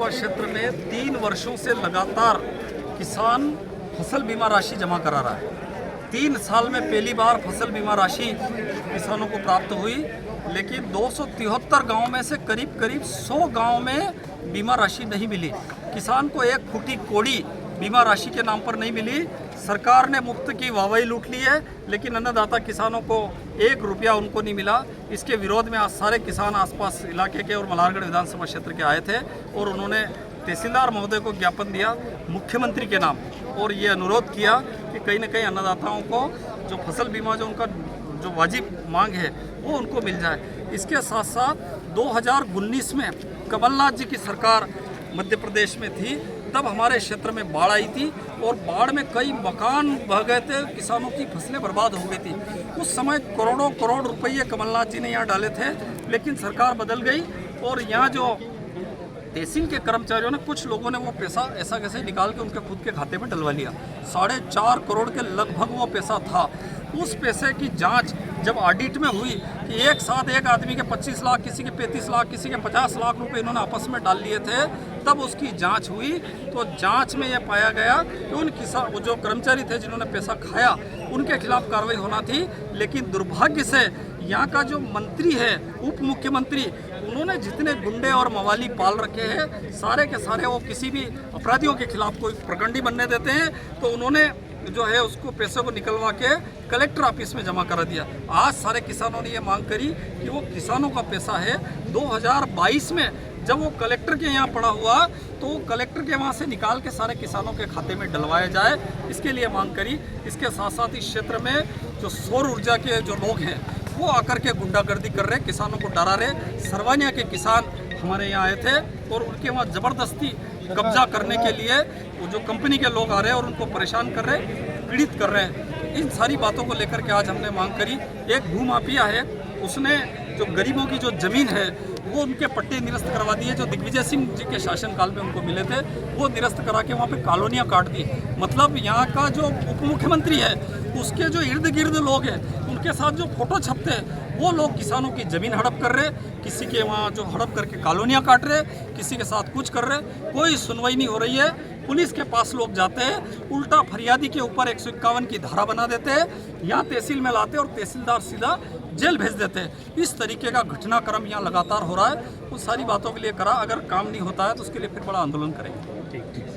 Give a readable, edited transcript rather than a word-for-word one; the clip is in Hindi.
विधानसभा क्षेत्र में 3 वर्षों से लगातार किसान फसल बीमा राशि जमा करा रहा है। 3 साल में पहली बार फसल बीमा राशि किसानों को प्राप्त हुई, लेकिन 273 गांव में से करीब 100 गांव में बीमा राशि नहीं मिली। किसान को एक फूटी कोड़ी बीमा राशि के नाम पर नहीं मिली। सरकार ने मुफ्त की वाहवाही लूट ली है, लेकिन अन्नदाता किसानों को 1 रुपया उनको नहीं मिला। इसके विरोध में आज सारे किसान आसपास इलाके के और मल्हारगढ़ विधानसभा क्षेत्र के आए थे और उन्होंने तहसीलदार महोदय को ज्ञापन दिया मुख्यमंत्री के नाम, और ये अनुरोध किया कि कहीं न कहीं अन्नदाताओं को जो फसल बीमा जो उनका जो वाजिब मांग है वो उनको मिल जाए। इसके साथ साथ 2019 में कमलनाथ जी की सरकार मध्य प्रदेश में थी, तब हमारे क्षेत्र में बाढ़ आई थी और बाढ़ में कई मकान बह गए थे, किसानों की फसलें बर्बाद हो गई थी। उस समय करोड़ों रुपये कमलनाथ जी ने यहाँ डाले थे, लेकिन सरकार बदल गई और यहाँ जो तहसील के कर्मचारियों ने, कुछ लोगों ने वो पैसा ऐसा कैसे निकाल के उनके खुद के खाते में डलवा लिया। 4.5 करोड़ के लगभग वो पैसा था। उस पैसे की जांच जब ऑडिट में हुई कि एक साथ एक आदमी के 25 लाख, किसी के 35 लाख, किसी के 50 लाख रुपए इन्होंने आपस में डाल लिए थे, तब उसकी जांच हुई तो जांच में यह पाया गया कि उन किसान, वो जो कर्मचारी थे जिन्होंने पैसा खाया, उनके खिलाफ कार्रवाई होना थी। लेकिन दुर्भाग्य से यहाँ का जो मंत्री है, उप मुख्यमंत्री, उन्होंने जितने गुंडे और मवाली पाल रखे हैं, सारे के सारे वो किसी भी अपराधियों के खिलाफ कोई प्रकंडी बनने देते हैं, तो उन्होंने जो है उसको पैसे को निकलवा के कलेक्टर ऑफिस में जमा करा दिया। आज सारे किसानों ने ये मांग करी कि वो किसानों का पैसा है 2022 में जब वो कलेक्टर के यहाँ पड़ा हुआ, तो कलेक्टर के वहाँ से निकाल के सारे किसानों के खाते में डलवाया जाए, इसके लिए मांग करी। इसके साथ साथ इस क्षेत्र में जो सौर ऊर्जा के जो लोग हैं वो आकर के गुंडागर्दी कर रहे, किसानों को डरा रहे। सरवानिया के किसान हमारे यहाँ आए थे और उनके वहाँ ज़बरदस्ती कब्जा करने के लिए वो जो कंपनी के लोग आ रहे हैं और उनको परेशान कर रहे हैं, पीड़ित कर रहे हैं। इन सारी बातों को लेकर के आज हमने मांग करी। एक भूमाफिया है, उसने जो गरीबों की जो ज़मीन है वो उनके पट्टे निरस्त करवा दिए, जो दिग्विजय सिंह जी के शासनकाल में उनको मिले थे, वो निरस्त करा के वहाँ पे कॉलोनियाँ काट दी। मतलब यहाँ का जो उप मुख्यमंत्री है, उसके जो इर्द गिर्द लोग हैं, उनके साथ जो फोटो छपते हैं, वो लोग किसानों की ज़मीन हड़प कर रहे, किसी के वहाँ जो हड़प करके कॉलोनियाँ काट रहे, किसी के साथ कुछ कर रहे। कोई सुनवाई नहीं हो रही है। पुलिस के पास लोग जाते हैं, उल्टा फरियादी के ऊपर 151 की धारा बना देते हैं, यहाँ तहसील में लाते हैं और तहसीलदार सीधा जेल भेज देते हैं। इस तरीके का घटनाक्रम यहाँ लगातार हो रहा है। उन सारी बातों के लिए करा, अगर काम नहीं होता है तो उसके लिए फिर बड़ा आंदोलन करेंगे। ठीक।